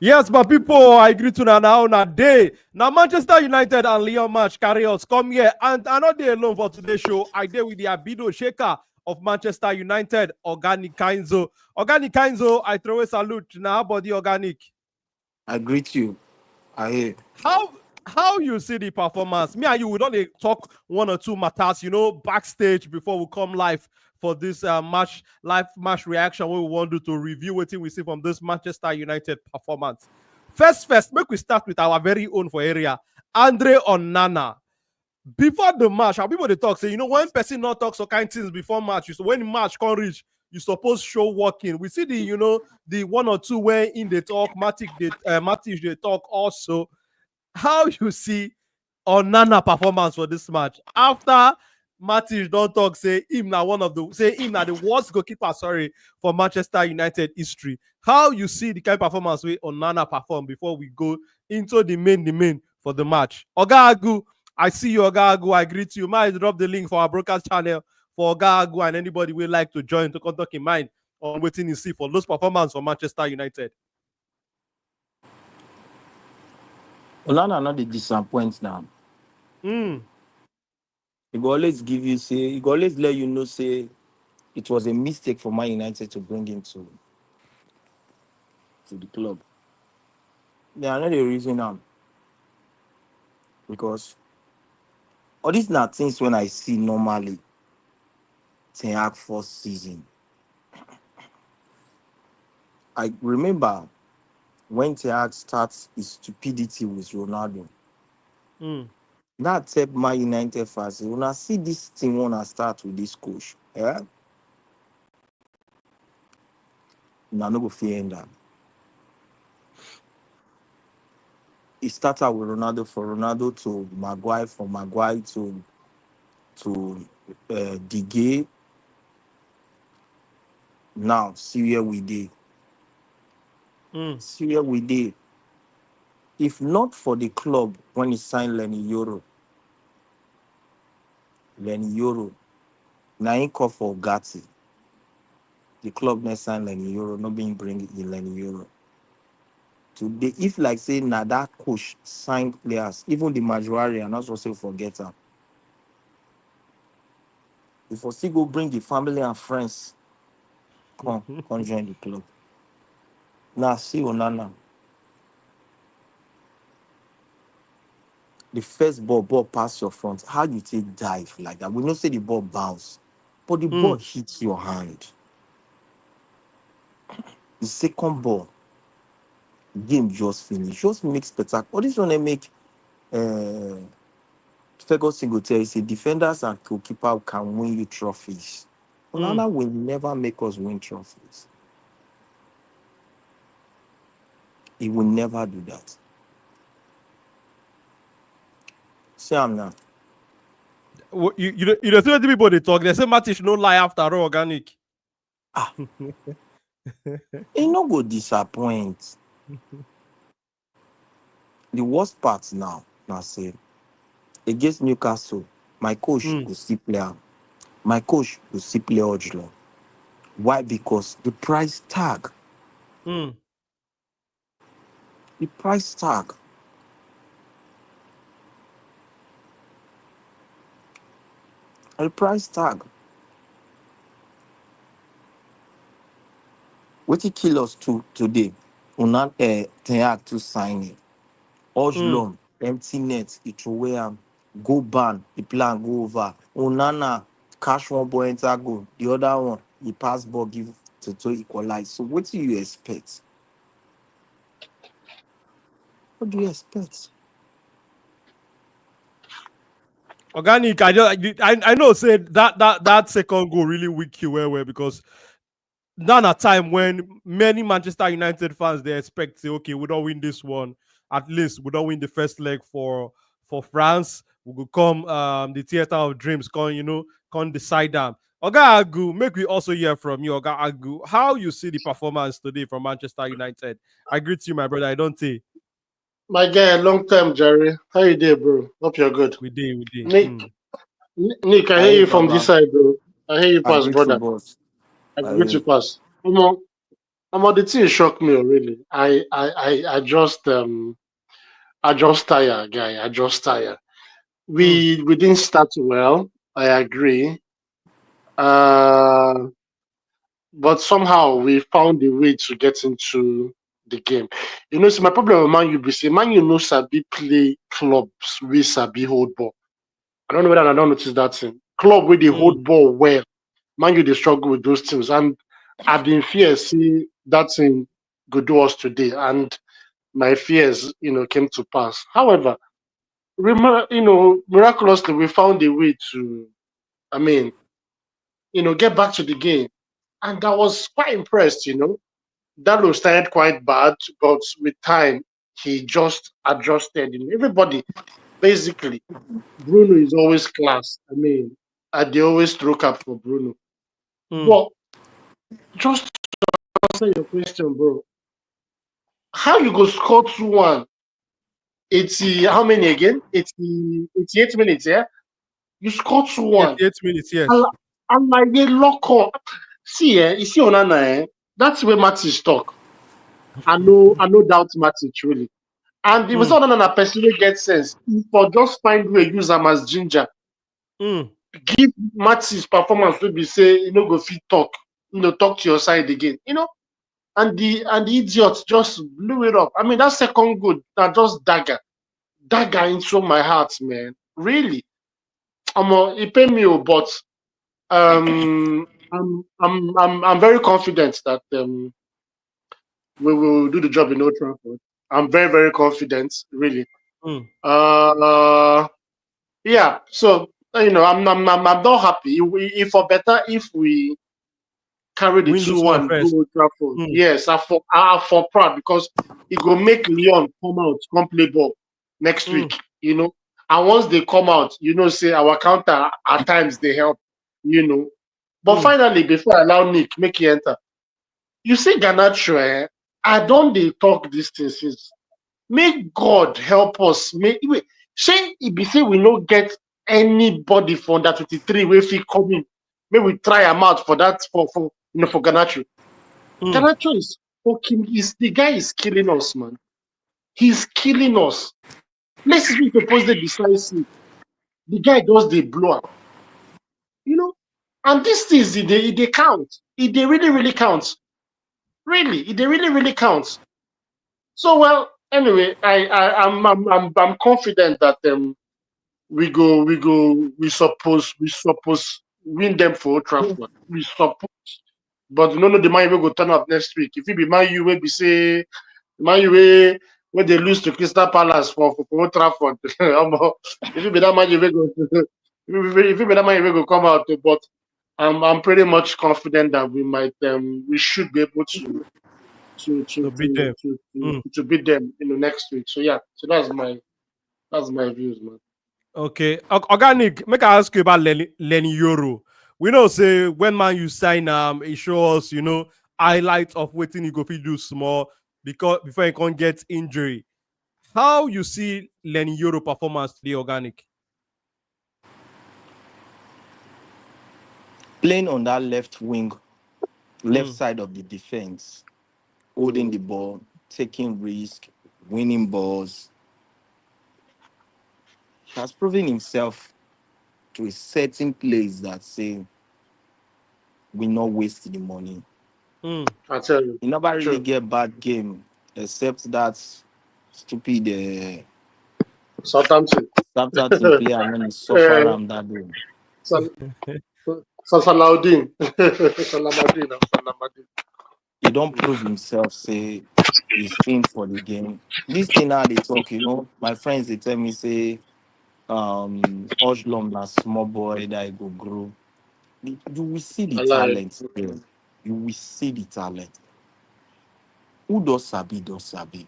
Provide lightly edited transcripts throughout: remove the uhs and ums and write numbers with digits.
Yes, but people, I agree to now on a day. Now, Manchester United and Lyon match carry us. Come here. And I'm not there alone for today's show. I did with the Abido Shaker of Manchester United, Organic Kainzo. Organic Kainzo, I throw a salute now, body organic. I greet you. I hear. How you see the performance? Me and you, we don't talk one or two matters, backstage before we come live for this live match reaction. What we want to do to review what we see from this Manchester United performance. First, make we start with our very own for area, Andre Onana. Before the match, how people they talk say, when person not talk so kind things before match, when the match can't reach, you suppose show working. We see the one or two where in the talk, Matic they talk also. How you see Onana performance for this match after Matic don't talk say him now the worst goalkeeper for Manchester United history. How you see the kind of performance where Onana perform before we go into the main for the match? Oga Agu, I see you, Oga Agu. I greet you. Might drop the link for our broadcast channel for Oga Agu and anybody will like to join to contact in mind on waiting you see for those performance for Manchester United. Onana not the disappoint now. He go always give you he go always let you know say it was a mistake for Man United to bring him to the club. They are not the reason now. Because all these are things when I see normally Ten Hag first season. I remember when Ten Hag starts his stupidity with Ronaldo. That type Man United fans, when I see this thing when I start with this coach, now no go fear that. It started with Ronaldo, for Ronaldo to Maguire, from Maguire to Digay. Now see where we did. See where we did. If not for the club when he signed Yoro, now he called for Ugarte. The club next signed Yoro, not being bring in Yoro. Today, if like say now that coach signed players, even the majority are not supposed to forget them. If we still go bring the family and friends, come join the club. Now see Onana. The first ball pass your front. How do you take dive like that? We don't say the ball bounce, but the ball hits your hand. The second ball, game just finished. Just make spectacle. All this one they make Ferguson go tell you, say defenders and goalkeeper can win you trophies. Onana will never make us win trophies. He will never do that. See him now. You don't see what people they talk. They say Matic no lie after all, organic. He no go disappoint. The worst part now say against Newcastle, my coach will still play. My coach will still play Hojlund. Why? Because the price tag. The price tag. The price tag. What he kill us today? Onana Ten Hag to sign it. Hojlund, empty net, it throw away, go ban, the plan go over. Onana cash one ball enter goal. The other one, he pass ball give to equalize. So what do you expect? What do you expect? Organic, I know say that second goal really weak you well because not a time when many Manchester United fans they expect say, okay, we don't win this one. At least we don't win the first leg for France. We will come the theater of dreams, can decide them. Oga Agu, make we also hear from you, Oga Agu. How you see the performance today from Manchester United? I greet you, my brother. I don't think. My guy, long time, Jerry. How you doing, bro? Hope you're good. We did. Nick, I hear you from this side, bro. I hear you pass, brother. Boss. I greet you pass. Come on. The thing shocked me really. I just tire, guy. I just tire. Mm, We didn't start well. I agree. Uh, but somehow we found a way to get into the game. See, my problem with Man U be say Man U no sabi play clubs we sabi hold ball. I don't know whether I don't notice that thing. Club where they mm, hold ball well. Man U they struggle with those teams, and I've been fear see that thing go do us today, and my fears came to pass. However, miraculously we found a way to, I mean, get back to the game, and I was quite impressed. Dalo started quite bad, but with time, he just adjusted. Everybody, basically, Bruno is always class. I mean, they always throw cap for Bruno. mm. But just to answer your question, bro, how you go score 2-1? 80, how many again? 88 minutes, yeah? You score 2-1. 88 minutes, yes. And, and like they lock up. See, you see Onana, that's where Matis talk. I know doubt Matic really. And if it's Mm, not a person who gets sense, if for just find way use them as ginger, mm, give Matis performance will be say go fit talk, talk to your side again, and the idiot just blew it up. I mean that second goal that just dagger into my heart, man. Really, it pain me, but I'm very confident that we will do the job in Old Trafford. I'm very very confident, really. mm. Uh, yeah. So I'm not happy. If for better if we carry the Win two this one one go first. Old Trafford. Mm, Yes, I for proud because it go make Lyon come out come play ball next mm, week. And once they come out, say our counter at times they help. You know, but mm, finally before I allow Nick make he enter, you see Garnacho. I don't they talk these things since. May God help us. Wait, say it be say we no get anybody from that 23 wey fit come in. May we try am out for that for Garnacho. mm. Garnacho is fucking the guy is killing us, man. He's killing us. Places we suppose dey decisive. The guy just dey blow up, you know. And these things they count. They really, really count. Really, they really, really count. So well, anyway, I'm confident that we suppose win them for Old Trafford. We suppose, but we no know the man wey go turn up next week. If it be Man U wey be say Man U wey when they lose to Crystal Palace for Old Trafford, if it be that Man U wey go, if it be that Man U wey go come out, but I'm pretty much confident that we should be able to to To beat to them. to to, Mm. to beat them next week. So yeah, so that's my views, man. Okay. Organic, make I ask you about Lenny Yoro. We know say when man you sign it shows, highlights of waiting you go fit do small because before you can't get injury. How you see Lenny Yoro performance today, Organic? Playing on that left wing, left Mm, side of the defense, holding Mm. the ball, taking risk, winning balls. He has proven himself to a certain place that say we not waste the money. mm, I tell you, He never really true. get bad game except that stupid Southampton. Southampton player and then he suffer uh, am that day. Sal- Salaudin. Salamadin. He don't prove himself, say he's fit for the game. This thing now they talk, my friends they tell me say Hojlund na small boy that he go grow. You will see the Alive. talent there. You will see the talent. Who does sabi does sabi.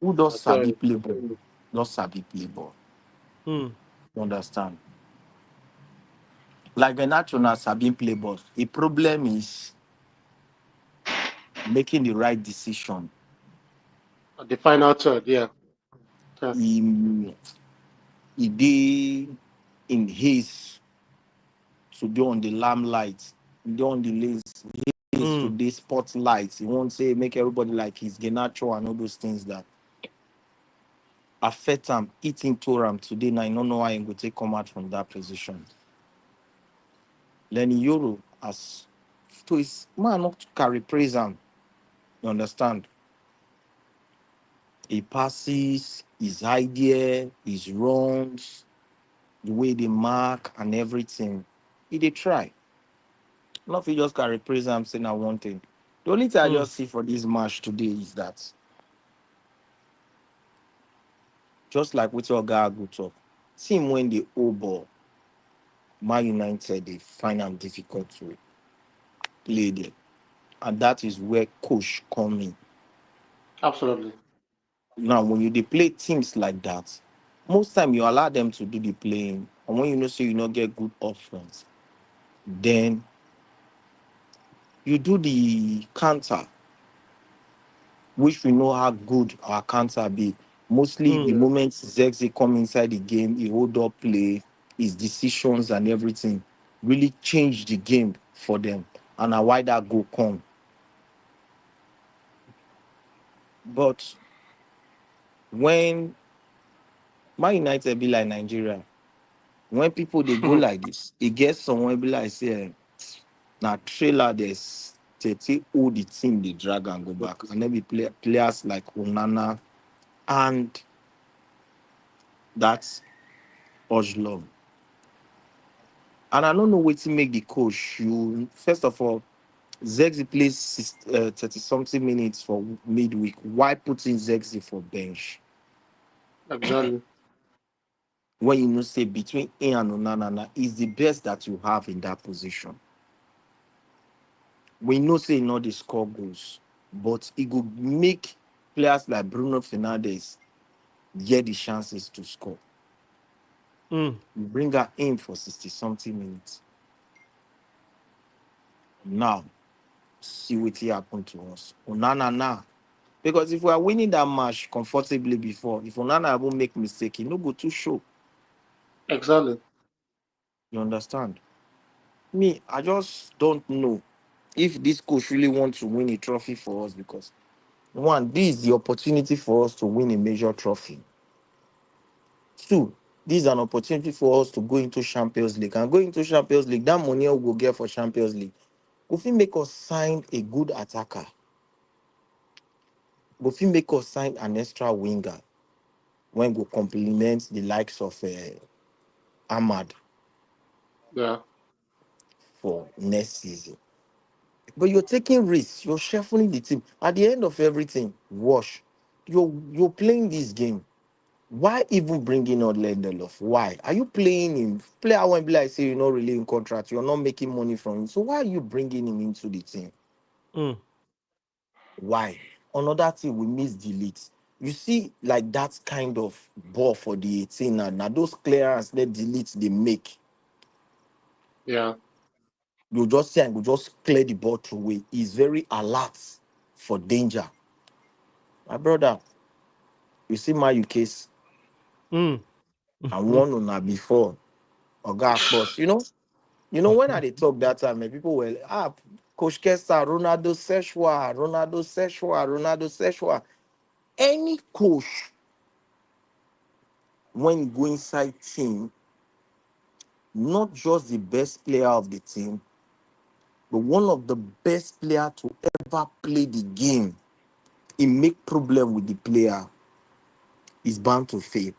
Who I does tell sabi you. play ball? Does sabi play ball. mm, You understand? Like Garnacho na sabi play ball. The problem is making the right decision. At the final third, yeah. Yeah. He dey in haste to do on the limelight, do on the lazy. His Mm. today spotlight. He won't say make everybody like his Garnacho and all those things that affect him, eating Toram today. Now I don't know why he go take come out from that position. Then Yoro as to his man not to carry praise him. You understand? He passes, his idea, his runs, the way they mark and everything. He they try. Not if he just carry praise him saying I one thing. The only thing I Mm. just see for this match today is that just like with your guy go talk, team when they old ball, Man United they find them difficult to play them. And that is where coach come in. Absolutely. Now, when you they play teams like that, most time you allow them to do the playing, and when you know so you not get good offense, then you do the counter, which we know how good our counter be. Mostly the Mm. Yeah. moment Zexi come inside the game, he hold up play, his decisions and everything really change the game for them. And now why that go come. But when Man United be like Nigeria, when people they go like this, it gets someone be like say now trailer there's 30 all the team they drag and go back. And then we play players like Onana and that's Hojlund. And I don't know what to make the coach. You first of all, Zexi plays 30 something minutes for midweek. Why putting Zexi for bench? Exactly. When you know say between him and Onana is the best that you have in that position. We know say not the score goals, but it could make players like Bruno Fernandes get the chances to score. Mm. You bring her in for 60 something minutes. Now, see what happened to us. Onana now. Because if we are winning that match comfortably before, if Onana won't make mistake, he no go too show. Exactly. You understand? Me, I just don't know if this coach really wants to win a trophy for us because one, this is the opportunity for us to win a major trophy. Two, this is an opportunity for us to go into Champions League. And going into Champions League, that money we will get for Champions League. If we make us sign a good attacker, if we make us sign an extra winger, when we complement the likes of Ahmad Yeah. for next season. But you're taking risks, you're shuffling the team. At the end of everything, wash. You're playing this game. Why even bringing on Lindelof? Why? Are you playing him? Player won't be like say you're not really in contract, you're not making money from him. So why are you bringing him into the team? Mm. Why? Another thing we miss delete. You see, like that kind of ball for the 18 and now those clearance that delete they make. Yeah. You just see and you just clear the ball through way. He's very alert for danger. My brother, you see my case Mm. and one on that before Oga Akpos, when I they talk that time, people were Coach Kessa, Ronaldo Seshwa. Any coach when you go inside team, not just the best player of the team, but one of the best player to ever play the game, he make problem with the player, is bound to fail.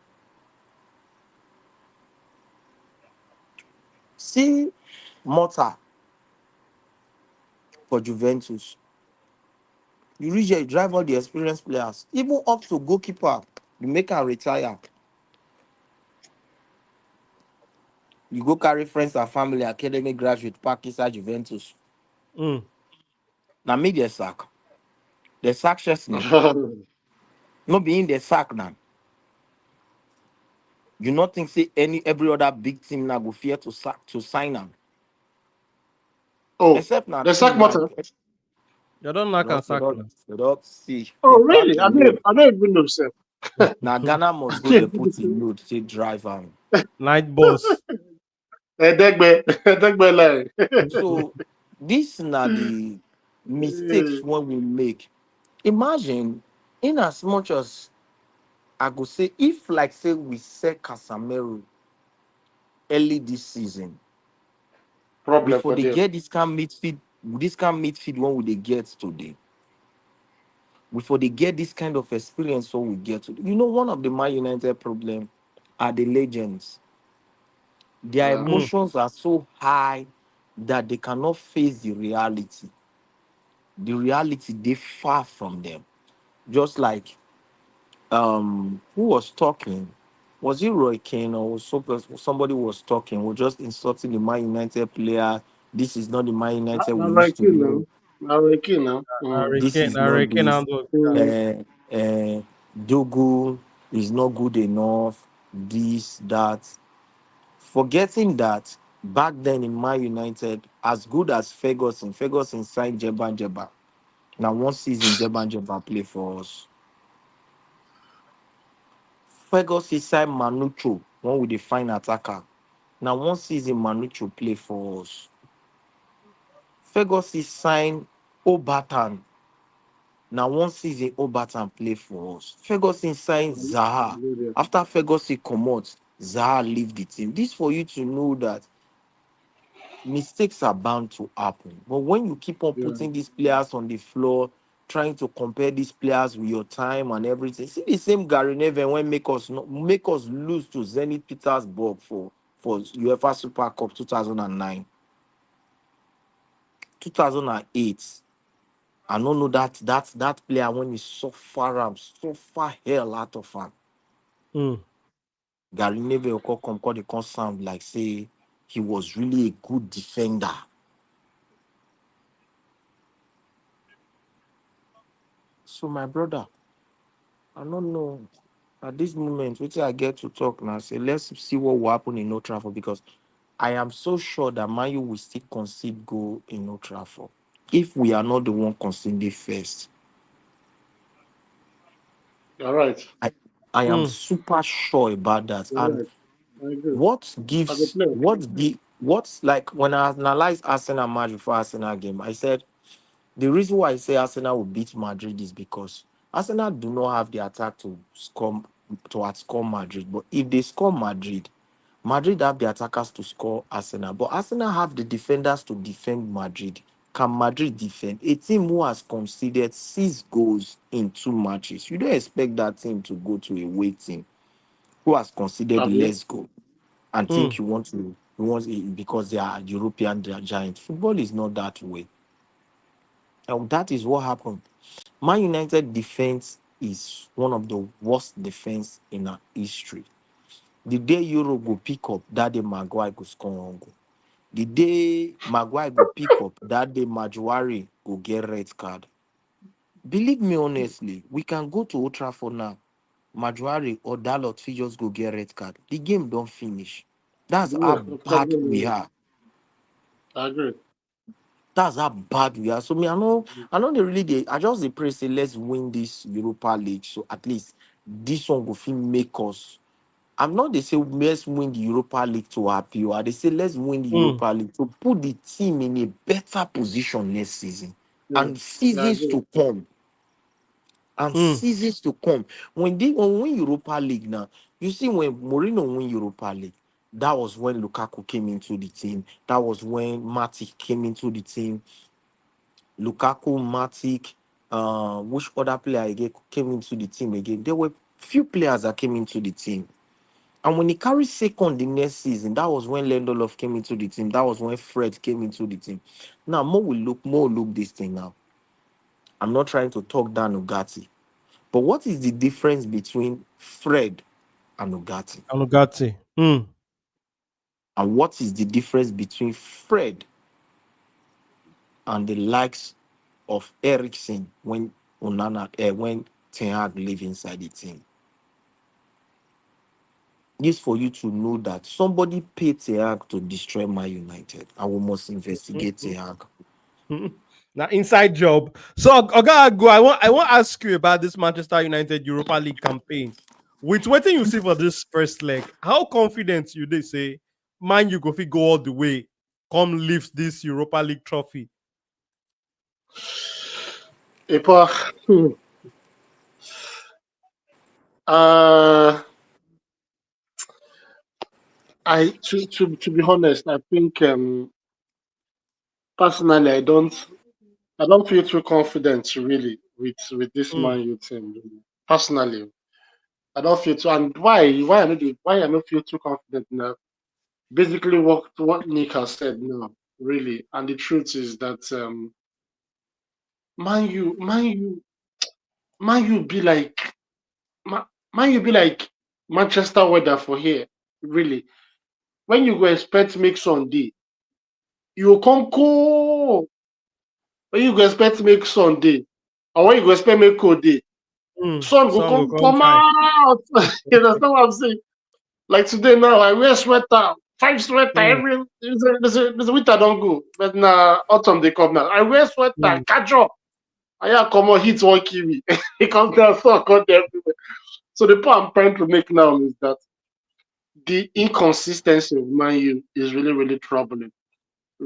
See Mota for Juventus. You reach here, you drive all the experienced players, even up to goalkeeper, you make her retire. You go carry friends and family, academy graduate, pack inside Juventus. Mm. Now me the sack. The sack Chesney. No be in the sack now. You not think say every other big team now go fear to sack to sign them. Oh, Except now the sack team like matter. You don't they knock and don't, they sack don't, now. they don't see Oh, they pack really? a load. I don't even know, sir. Now Ghana must go they put a load, say drive on. Night boss. Edegbe, Edegbe line. So This na the mistakes Eh, when we make. Imagine, in as much as I go say, if like say we sell Casemiro early this season, problem before for they them. get this kind midfield when we they get today, before they get this kind of experience what we get today. You know, one of the Man United problem are the legends. Their Yeah. Mm. emotions are so high that they cannot face the reality. The reality they far from them. Just like who was talking? Was it Roy Kane or was somebody was talking? Was just insulting the Man United player. This is not the Man United we used to Now. know. Now. This is not Hurricane this. and those guys. Mm. Uh, Dogu is not good enough. This, that. Forgetting that back then in Man United, as good as Ferguson signed Jeban Jeba. Now one season Jeban Jeba play for us. Ferguson signed Manucho, one with the fine attacker. Now one season Manucho play for us. Ferguson signed Obatan. Now one season Obatan play for us. Ferguson signed Zaha. Hallelujah. After Ferguson come out, Zaha leave the team. This for you to know that mistakes are bound to happen. But when you keep on Yeah. putting these players on the floor, trying to compare these players with your time and everything, see the same Gary Neville when make us lose to Zenit Petersburg for UEFA Super Cup 2009, 2008. I don't know that player when he suffer hell out of him. Mm. Gary Neville come the sound like say he was really a good defender. So my brother, I don't know. At this moment, which I get to talk now, say let's see what will happen in Old Trafford because I am so sure that Mayu will still concede goal in Old Trafford. If we are not the one conceding first, All right. I I am Mm. super sure about that. All And right. I agree. what As a gives player. what's like when I analyzed Arsenal match before Arsenal game, I said the reason why I say Arsenal will beat Madrid is because Arsenal do not have the attack to outscore Madrid. But if they score Madrid, Madrid have the attackers to score Arsenal. But Arsenal have the defenders to defend Madrid. Can Madrid defend? A team who has conceded 6 goals in 2 matches. You don't expect that team to go to a away team who has conceded Abi. less goal and Mm. think because they are European giant. Football is not that way. And that is what happened. Man United defense is one of the worst defense in our history. The day Euro go pick up, that day Maguire go score one goal. The day Maguire go pick up, that day Majuari go get red card. Believe me honestly, we can go to Old Trafford now. Majuari or Dalot fit just go get red card. The game don't finish. That's how Yeah. No bad we problem. are. I agree. That's how bad we are. So me, I know they really I just dey pray say let's win this Europa League. So at least this one go fit make us. I'm not they say let's win the Europa League to happy or they say let's win the Mm. Europa League to put the team in a better position next season Yeah. and Yeah, I seasons agree. to come. And Mm. seasons to come. When they win Europa League now, you see when Mourinho win Europa League, that was when Lukaku came into the team. That was when Matic came into the team. Lukaku, Matic, which other player again came into the team again? There were few players that came into the team. And when he carried second the next season, that was when Lindelof came into the team. That was when Fred came into the team. Now, more look this thing now. I'm not trying to talk down Ugarte. But what is the difference between Fred and Ugarte? Anugati. Mm. And what is the difference between Fred and the likes of Ericsson when when Ten Hag live inside the team? This for you to know that somebody paid Ten Hag to destroy my United. And we must investigate Ten Hag. Now inside job. So Oga go. I want to ask you about this Manchester United Europa League campaign. With what you see for this first leg, how confident you they say man you go fit go all the way, come lift this Europa League trophy Epa, uh, to be honest, I think personally, I don't feel too confident really with this Mm, Man U team. Really. Personally, I don't feel too. And why I don't feel too confident now? Basically, what Nick has said now, really. And the truth is that Man U, Man U, Man U be like Ma- Man U be like Manchester weather for here. Really, when you go expect make Sunday, you go come cold. When you go expect make Sunday, or when you go expect make cold day, sun go Sun go come come shine. out. You understand what I'm saying? Like today now, I wear sweater, 5 sweater. Mm, There's a winter don't go, but now autumn they come now. I wear sweater, mm, catch up. I have come on heat one kiwi. It comes down, sun come there everywhere. So the point I'm trying to make now is that the inconsistency of Man U is really, really troubling.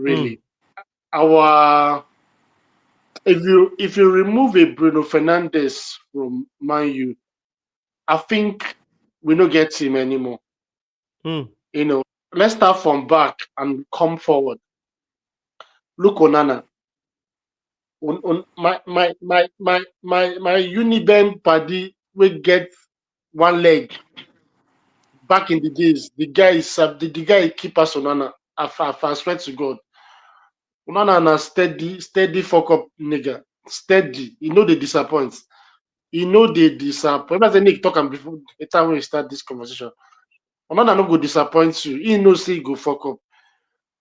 mm, Really, our if you remove a Bruno Fernandes from Man U, I think we don't get him anymore. mm, You know, let's start from back and come forward. Look, Onana, my Unibem paddy will get one leg back in the days. The guy is the guy keep us Onana. I swear to God. Onana na steady fuck up nigga. Steady. You know they disappoint. You know they disappoint. Remember say Nick talk am before the time when we start this conversation. Onana no go disappoint you. He know say he go fuck up.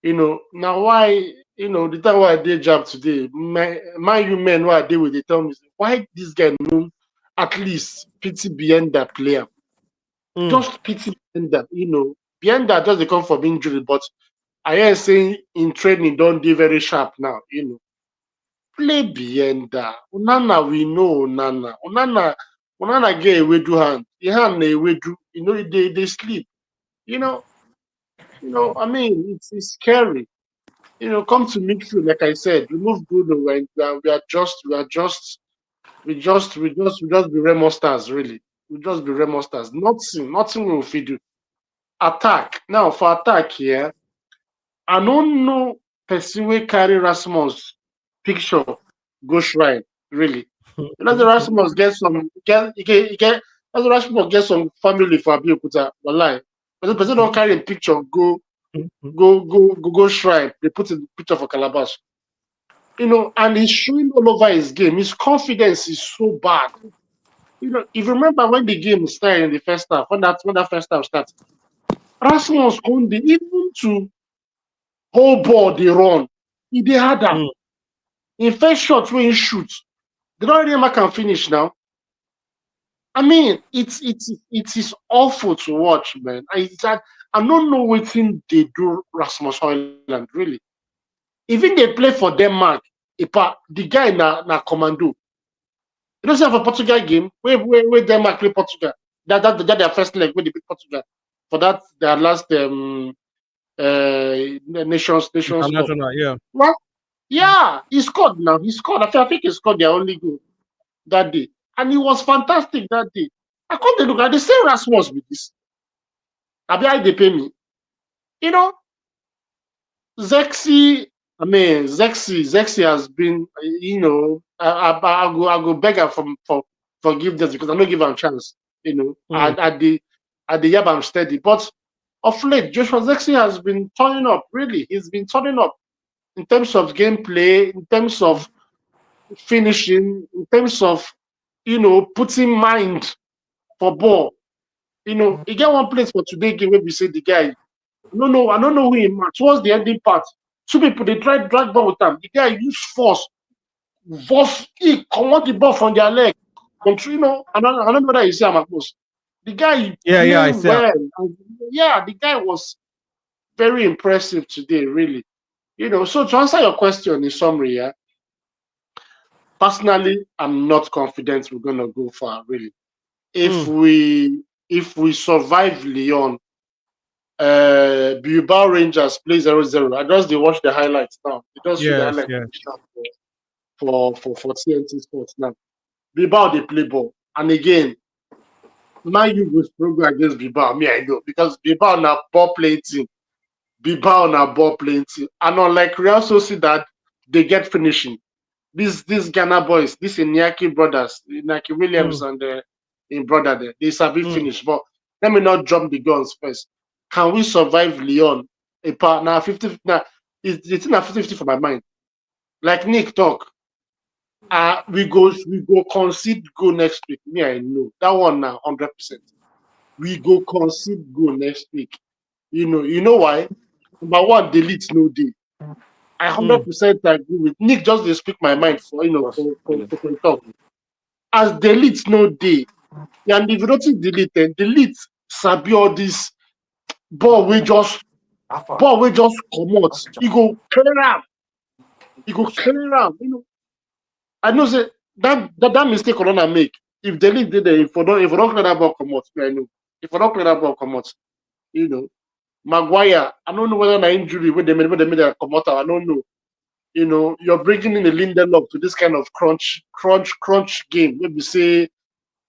Now why the time why I did job today, my you men why I did with they tell me why this guy no at least pity behind that player. mm. Just pity behind that, behind that just they come from injury, but I hear saying in training don't be very sharp now. Play Bienda. Onana, we know Onana. Onana get Ewedu hand. The hand na Ewedu. They sleep. You know, I mean, it's scary. Come to midfield, like I said, remove Bruno, and we just be Remo stars, really. We just be Remo stars. Nothing will feed do. Attack. Now, for attack here, I don't know person wey carry Rasmus picture go shrine, really. Let's say Rasmus get some get let's say Rasmus get some family for Abeokuta, wallahi. But the person don't carry a picture go shrine. They put in the picture for Calabash. And he's showing all over his game. His confidence is so bad. If you remember when the game started in the first half, when that first half started, Rasmus Kunde, even to hold ball they run, he dey hard am. Mm, In first shot wey he shoot, they don't really mark am finish now. I mean, it is awful to watch, man. I don't know wetin they do Rasmus Hojlund, really. Even they play for Denmark, the guy na commando. You know, say for Portugal game, where Denmark play Portugal, that their first leg when they beat Portugal for that their last Nations Cup. international, yeah. Well, yeah, he scored now. He scored. I think he scored their only goal that day, and he was fantastic that day. I come to look at the same Rasmus with this. I be how they pay me. You know, Zexi. I mean, Zexi has been. I go beg her for forgiveness because I don't give him a chance. Mm, At the yab I'm steady, but of late Joshua Zexi has been turning up. Really, he's been turning up in terms of gameplay, in terms of finishing, in terms of putting mind for ball. He get one place for today game where we say the guy. I don't know who he match. Towards the ending part, two people they try drag ball with him. The guy use force, he comot the ball from their leg. Control, I don't know whether you see him at most. The guy yeah, yeah, play I see. well. And yeah, the guy was very impressive today, really. So to answer your question in summary, yeah, personally, I'm not confident we're gonna go far, really. If Mm, we survive Lyon, Bilbao Rangers play 0-0. I just they watch the highlights now. They just show the yes, highlights. yes. for TNT Sports now. Bilbao they play ball, and again, Man U go struggle against Bilbao. Me, I know because Bilbao na ball playing team. Bilbao na ball playing team, and unlike Real Sociedad, they get finishing. These Ghana boys, these Iñaki brothers, Iñaki Williams mm, and in brother there, they sabi mm, finish. But let me not jump the guns first. Can we survive Lyon? A part now 50 now it's not 50 for my mind. Like Nick talk, we go concede goal next week. Me, I know that one now 100%. We go concede goal next week. You know why? Number one, delete no day. I mm, 100% agree with Nick. Just they speak my mind for Really. for talk. As delete no day, and if you notice delete, delete sabi all this ball we just Alpha. ball we just come out. What's the He job? go clear am. He go clear am. I know say that mistake Onana make. If delete did there, if we don't clear that ball come out, I know. If we don't clear that ball come out, you know. Maguire, I don't know whether na injury when they made a come out. I don't know. You're bringing in a Lindelof to this kind of crunch game. Maybe say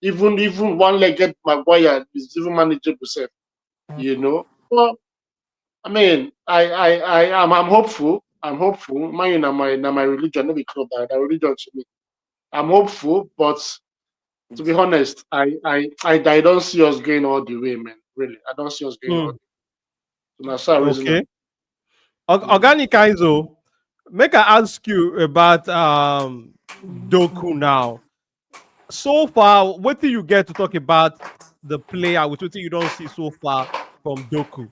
even one-legged Maguire is even manageable, self. Well, I mean, I'm hopeful. I'm hopeful. Mine na my religion, not be club. That religion to me. I'm hopeful, but to be honest, I don't see us going all the way, man. Really, I don't see us going all mm. the way. So that's how reason. Okay. Mm. Organic Kaizo, make I ask you about Doku now. So far, what do you get to talk about the player with what you don't see so far from Doku?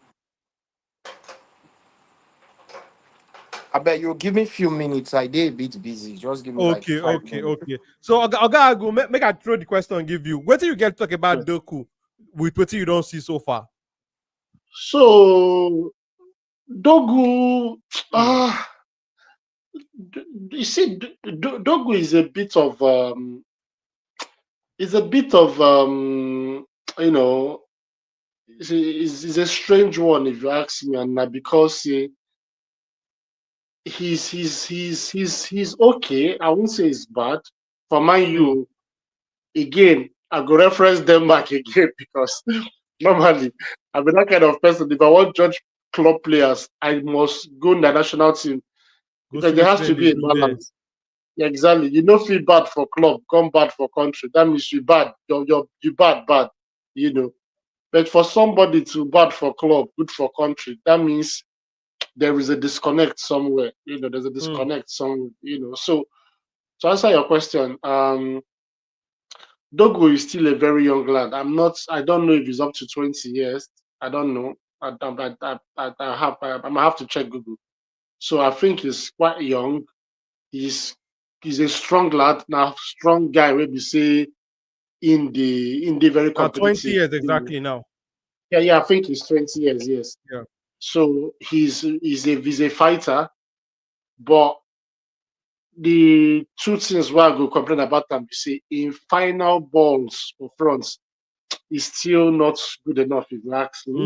I bet you'll give me a few minutes. I did a bit busy. Just give me like Okay, 5 minutes. okay. So Oga go make I throw the question and give you. What do you get to talk about Yes. Doku with what you don't see so far? So Dogu, Mm. ah, you see, Dogu is a bit of you know, is a strange one if you ask me, and not because he's okay. I won't say he's bad. For Man Mm. U, again, I go reference Denmark again because normally I'm that kind of person. If I want to judge club players, I must go in the national team Go because see there what has then to they be a do there. balance. Yeah, exactly. You don't feel bad for club, come bad for country. That means you bad. You bad. You know. But for somebody to bad for club, good for country, that means there is a disconnect somewhere. There's a Mm. disconnect somewhere. So to answer your question, Dogo is still a very young lad. I don't know if he's up to 20 years. I don't know. I'm gonna have to check Google. So I think he's quite young. He's he's a strong lad, now strong guy. Where we say in the very Now 20 competitive. years exactly now. Yeah. I think he's 20 years. Yes. Yeah. So he's a fighter, but the two things where I go complain about him, you see, in final balls for front, is still not good enough. If you ask me, Mm.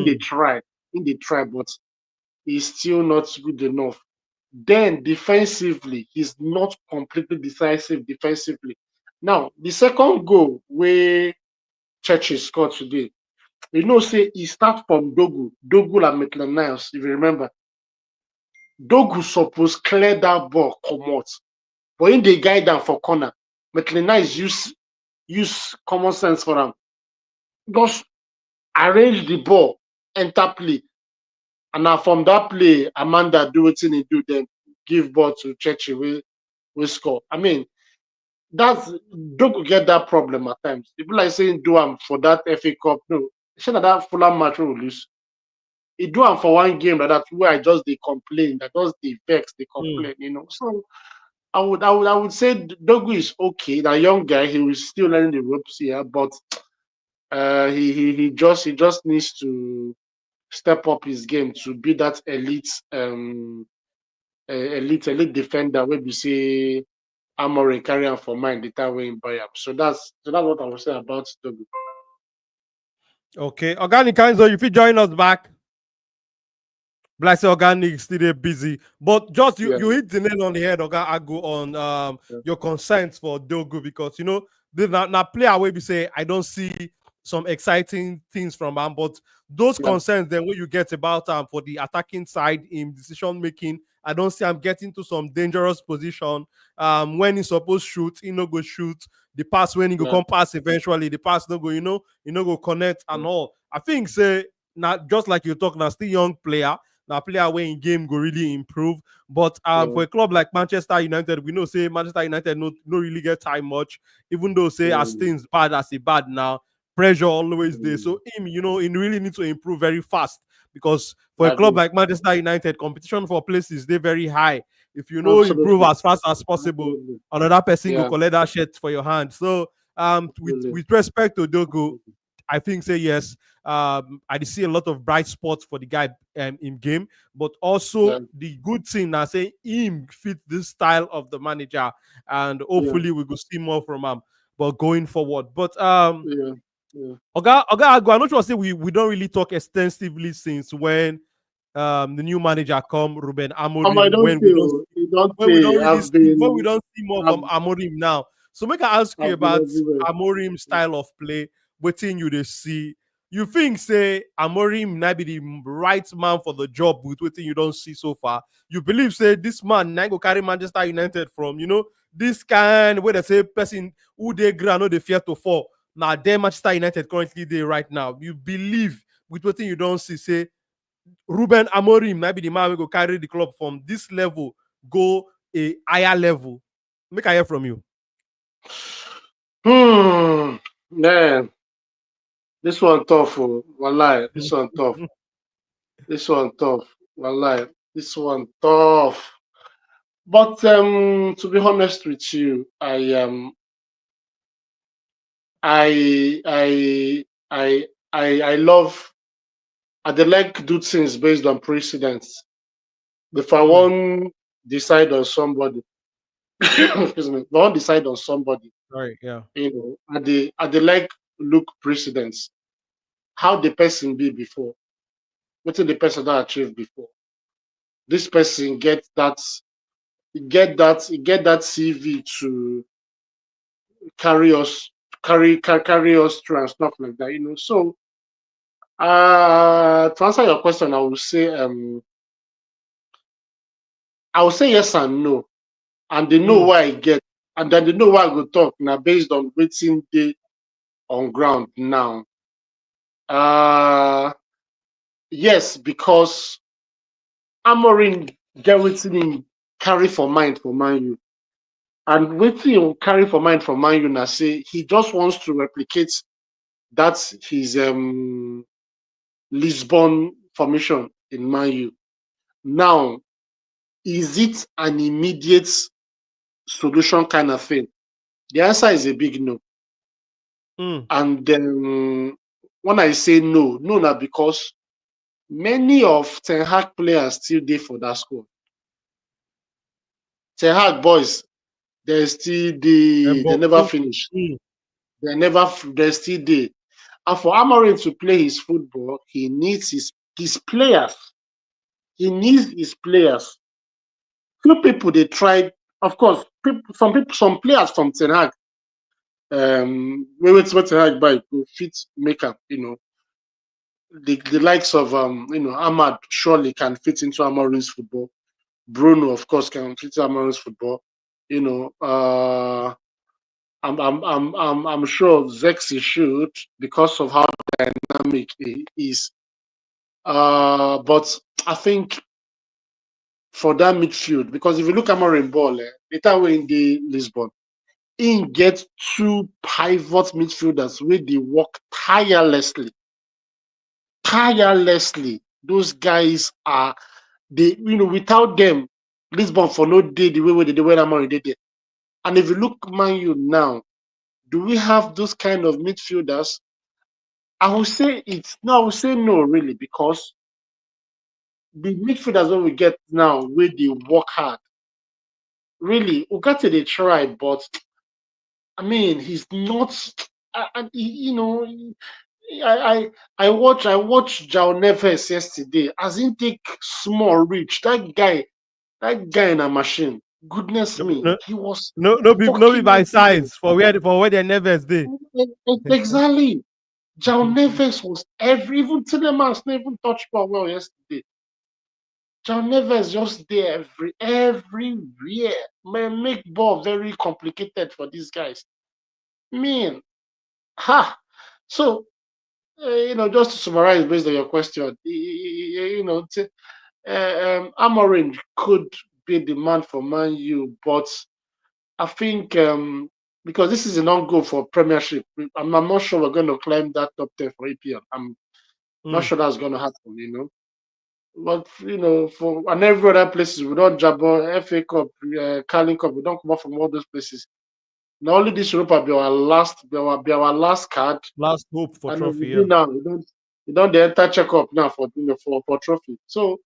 in the try, but he's still not good enough. Then defensively, he's not completely decisive defensively. Now, the second goal where Churchill scored today, say he start from Dogu and Maitland Niles, if you remember. Dogu suppose clear that ball, come out. But in the guide down for corner, Maitland Niles use common sense for him. Just arrange the ball, enter play. And now from that play, Amanda do wetin he do, then give ball to Churchill, we score. I mean, that's Dogu get that problem at times. People like saying do am for that FA Cup. No, say that Fulham match we will lose. He do am for one game like that where I just they complain, that just they vex, they Mm. complain. So I would say Dogu is okay. That young guy, he was still learning the ropes here, but he just needs to step up his game to be that elite defender where we say Amorim carry am for mind the time wey him buy am. So that's what I would say about Dogu. Okay. Organic Kaizo, if you join us back. Black say organic still dey busy, but just you Yeah, you hit the nail on the head, Oga Agu, on yeah, your concerns for Dogu, because the na player wey be say I don't see some exciting things from him, but those yeah, concerns then when you get about for the attacking side in decision making, I don't see I'm getting to some dangerous position. When he supposed shoot, he no go shoot. The pass when he go yeah, come pass eventually, the pass no go, you know go connect and all. I think say not just like you talk now, still young player. Now player way in game go really improve. But yeah, for a club like Manchester United, we know say Manchester United no really get time much, even though say as mm, things bad as it bad now, pressure always there. mm. So him, he really needs to improve very fast, because for a I club agree. like Manchester United, competition for places they very high. If you know improve Absolutely, as fast as possible, absolutely. another person go Yeah, collect that shirt for your hand. So absolutely, with respect to Dogo, absolutely. I think say yes. I see a lot of bright spots for the guy in game, but Yeah, also the good thing I say him fit this style of the manager, and yeah, hopefully we will see more from him. But going forward, but yeah, yeah. Oga Agu, I'm not sure say we don't really talk extensively since when the new manager come, Ruben I Amorim, don't feel, it don't say, when we don't see more I've, from Amorim now. So make I ask you I've been about everywhere. Amorim style of play, waiting you to see. You think say Amorim might be the right man for the job with waiting you don't see so far? You believe say this man now go carry Manchester United from this kind where they say person who they ground no they fear to fall. Now there Manchester United currently they right now. You believe with waiting you don't see say Ruben Amorim might be the man who go carry the club from this level go a higher level. Make I hear from you. Man, this one tough. Oh. Wallahi, this one tough. This one tough. Wallahi, this one tough. But to be honest with you, I, I, I love. I dey like do things based on precedents. If I Mm, want decide on somebody, excuse me, if I want decide on somebody, right, yeah. I dey like look precedents. How the person be before, what the person that achieve before. This person get that CV to carry us carry us through and stuff like that. So to answer your question, I will say yes and no, and they know Mm, why I get, and then they know why I go talk now based on waiting day on ground now. Uh yes, because Amorim get wetin him carry for mind for Man U. And wetin him carry for mind for Man U na say he just wants to replicate that his Lisbon formation in Man U. Now, is it an immediate solution kind of thing? The answer is a big no. mm, And then when I say no, no, na because many of Ten Hag players still dey for that squad. Ten Hag boys, they still dey, they but, never finish. mm, They still dey. And for Amorim to play his football, he needs his players. He needs his players. Few people they tried, of course, some players from Ten Hag, what Ten Hag by go fit make up, the likes of Ahmad surely can fit into Amorim's football. Bruno, of course, can fit into Amorim's football. You know, I'm sure Zexi should because of how dynamic he is. But I think for that midfield, because if you look at Amorim ball, the time we're in the Lisbon, he get two pivot midfielders where they work tirelessly. Those guys are without them, Lisbon for no day the way they did when Amorim did it. And if you look Man U now, do we have those kind of midfielders? I would say it's no. I would say no, really, because the midfielders that we get now, where they work hard, really, Ugarte they try, but I mean, he's not. And I watched Jao Neves yesterday. As in take small reach. That guy in a machine. Goodness No, be- me, no, he was no be fucking by everywhere. size for where their nervous day. Exactly. Jao Neves was even Tillemans not even touch ball well yesterday. Jao Neves just there everywhere. Man, make ball very complicated for these guys. Man, ha. So just to summarize based on your question, Amorim could be the man for Man U, but I think because this is a non-goal for Premiership, I'm not sure we're going to climb that top 10 for EPL. I'm not Mm. sure that's going to happen. But for and every other places, we don't jabber FA Cup, Carling Cup, we don't come out from all those places. Now only this Europa be our last card, Last hope for and we trophy. do Yeah. now. We don't the enter checkup now for trophy. So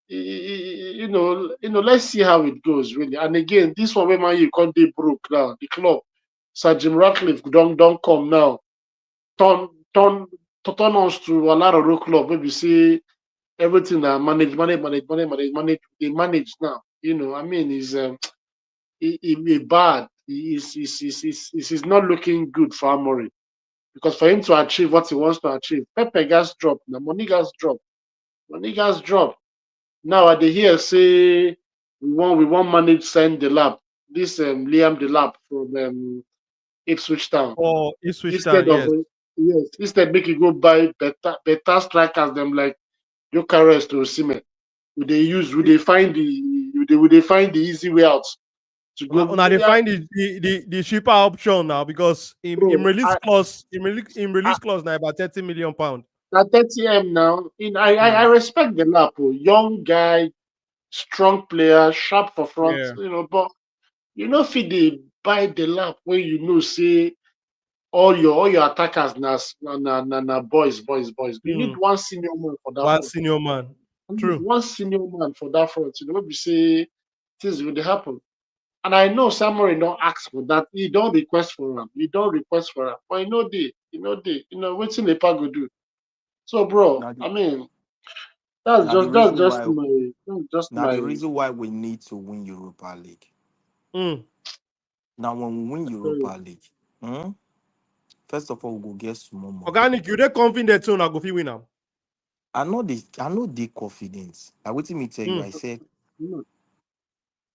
let's see how it goes really. And again, this one where Man U can't dey broke now. The club, Sir Jim Ratcliffe don't come now. Turn turn turn us to a lot of road club. Maybe see everything that manage. They manage now. I mean, is bad. Is not looking good for Amorim because for him to achieve what he wants to achieve, Pepe gas drop. The money gas drop. Money gas drop. Now I dey hear say we want manage send the lab. This Liam the lab from Ipswich Town. Or Ipswich Town. Instead of Yes. yes, instead make you go buy better strikers them like Gyökeres to Osimhen. We dey find the easy way out to go. Now they Yeah, find the cheaper option now because in bro, release clause in I release clause now about 30 million pound. at 30M now. I Mm. respect the lap, young guy, strong player, sharp for front, Yeah. but fit dey buy the lap when say all your attackers na boys. You need Mm. one senior man for that One front. senior man. You need True. one senior man for that front. Wey be say things will dey happen. And I know Samuel don't ask for that. He don't request for him. He don't request for him. But they. Wetin Lepa go do. So, bro, Now the I mean, that's now the just that's reason just why my that's just now my the reason why we need to win Europa League. Mm. Now when we win Europa League, hmm, first of all we go get small money. Organic, you they confident soon I go fit win now. I know they confidence. I wait me tell you, Mm. I said mm,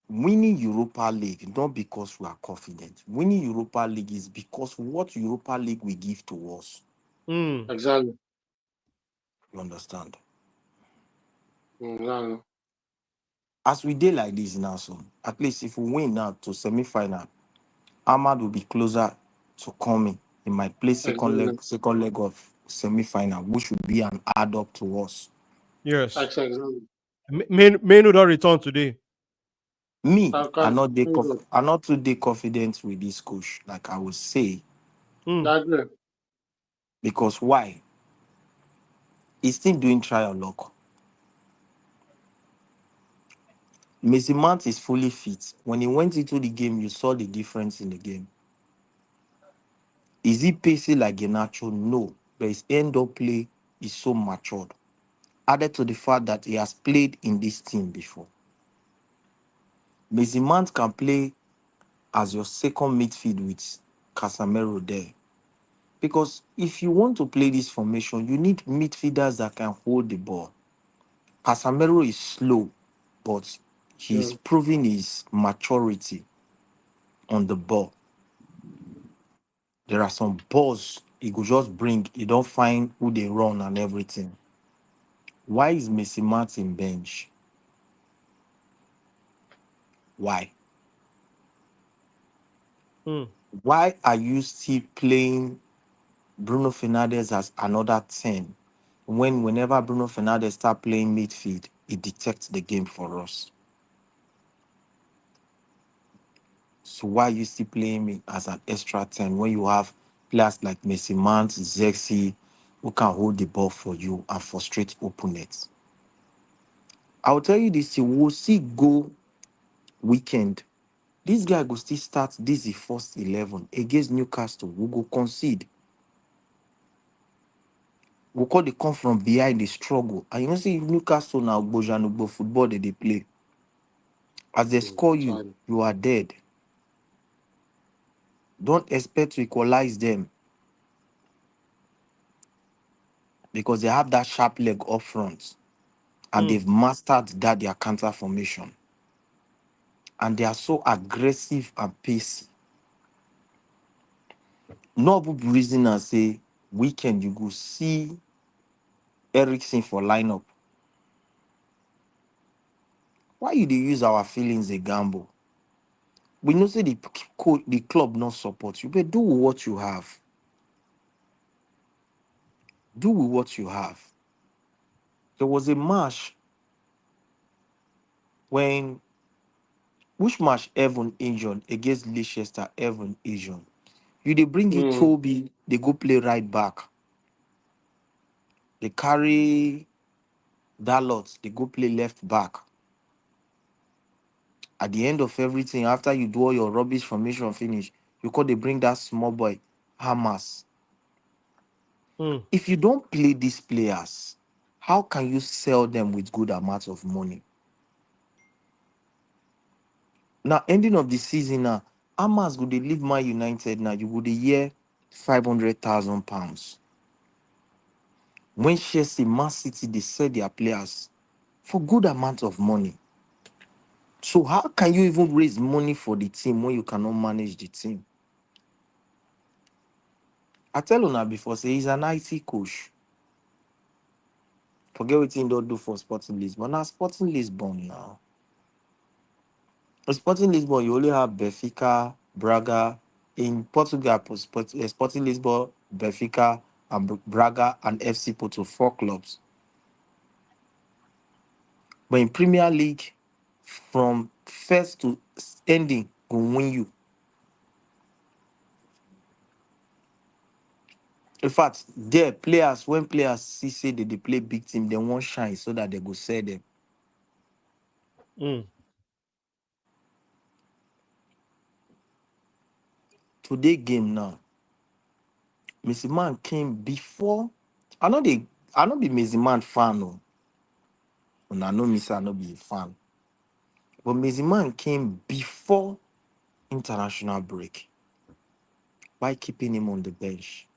winning Europa League not because we are confident. Winning Europa League is because what Europa League will give to us. Mm. exactly. You understand? Exactly. As we did like this now, so at least if we win now to semi-final, Ahmad will be closer to coming. He might play Exactly. second leg of semi-final, which would be an add up to us. Yes. Exactly. Mainoo don't return today. Me, I can I'm not too day confident with this coach, like I would say, Mm. agree. because why? He's still doing trial luck. Mason Mount is fully fit. When he went into the game, you saw the difference in the game. Is he pacey like Garnacho? No, but his end-up play is so matured. Added to the fact that he has played in this team before. Mason Mount can play as your second midfield with Casemiro there. Because if you want to play this formation, you need midfielders that can hold the ball. Casemiro is slow, but he's Yeah. proving his maturity on the ball. There are some balls he could just bring. He don't find who they run and everything. Why is Messi Martin bench? Why? Mm. Why are you still playing Bruno Fernandes as another 10 when whenever Bruno Fernandes start playing midfield, it detects the game for us? So why are you still playing me as an extra 10 when you have players like Messi Mount, Zexi, who can hold the ball for you and frustrate opponents? I'll tell you this, you will see go weekend. This guy go still start this the first 11 against Newcastle. We go concede. We call they come from behind the struggle. And you know, see Newcastle now, Bojanugbo football that they play. As they score you, Charlie. you are dead. Don't expect to equalize them because they have that sharp leg up front and Mm. they've mastered that their counter formation. And they are so aggressive and pacey. No reason and say weekend you go see Ericsson for lineup. Why you dey use our feelings a gamble? We know say the club not support you, but do what you have. Do with what you have. There was a match when which match Evan injured against Leicester, Evan injured. You they bring you Mm. Toby, they go play right back. They carry Dalot, they go play left back. At the end of everything, after you do all your rubbish formation finish, you call they bring that small boy, Hamas. Mm. If you don't play these players, how can you sell them with good amounts of money? Now, ending of the season now, Hamas go they leave Man United now. You would a year £500,000. When Chelsea, Man City, they sell their players for good amount of money. So how can you even raise money for the team when you cannot manage the team? I tell you now before, say he's an IT coach. Forget what he don't do for Sporting Lisbon. Now Sporting Lisbon now. For Sporting Lisbon, you only have Benfica, Braga. In Portugal, Sporting Lisbon, Benfica, and Braga and FC Porto, 4 clubs. But in Premier League, from first to ending, go win you. In fact, there players when players see say they play big team, they won't shine so that they go sell them. Mm. Today game now, Messi Man came before. I know they I know be Messi Man fan no. And I know Messi I know be a fan. But Messi Man came before international break. Why keeping him on the bench?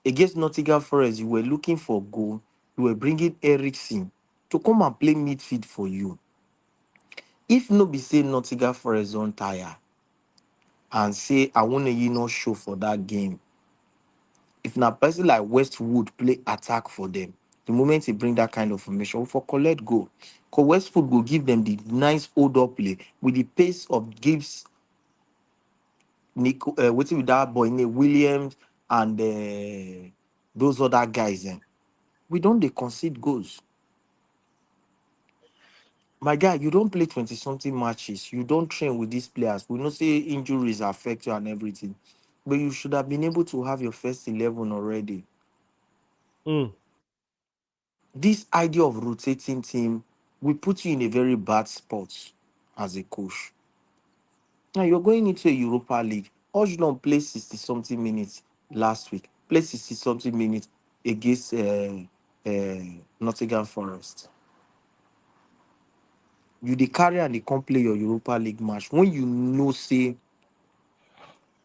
Against Nottingham Forest, you were looking for goal. You were bringing Ericsson to come and play midfield for you. If no be say Nottingham Forest on tire and say I want to not show for that game. If na person like Westwood play attack for them, the moment he bring that kind of formation for collect goal, because Westwood will give them the nice hold up play with the pace of Gibbs, Nico, waiting with that boy Williams and those other guys. We don't they concede goals. My guy, you don't play 20 something matches. You don't train with these players. We know say injuries affect you and everything. But you should have been able to have your first 11 already. Mm. This idea of rotating team will put you in a very bad spot as a coach. Now you're going into a Europa League. Hojlund played 60 something minutes last week. Played 60 something minutes against Nottingham Forest. You dey carry and they come play your Europa League match when you know say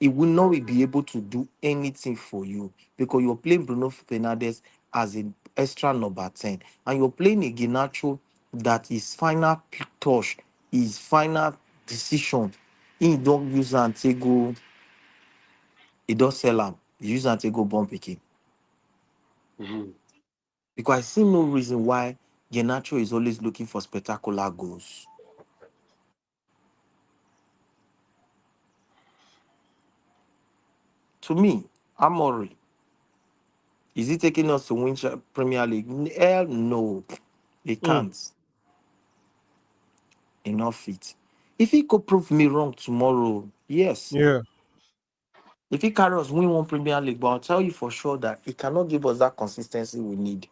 he will not be able to do anything for you because you're playing Bruno Fernandes as an extra number 10 and you're playing a Garnacho that his final touch, his final decision, he don't use and take go, he don't sell him, he use and take go bomb picking. Mhm. Because I see no reason why Garnacho is always looking for spectacular goals. To me, Amorim, is he taking us to win Premier League? Hell no, he Mm. can't. Enough it. If he could prove me wrong tomorrow, yes. Yeah. If he carry us win one Premier League, but I'll tell you for sure that he cannot give us that consistency we need.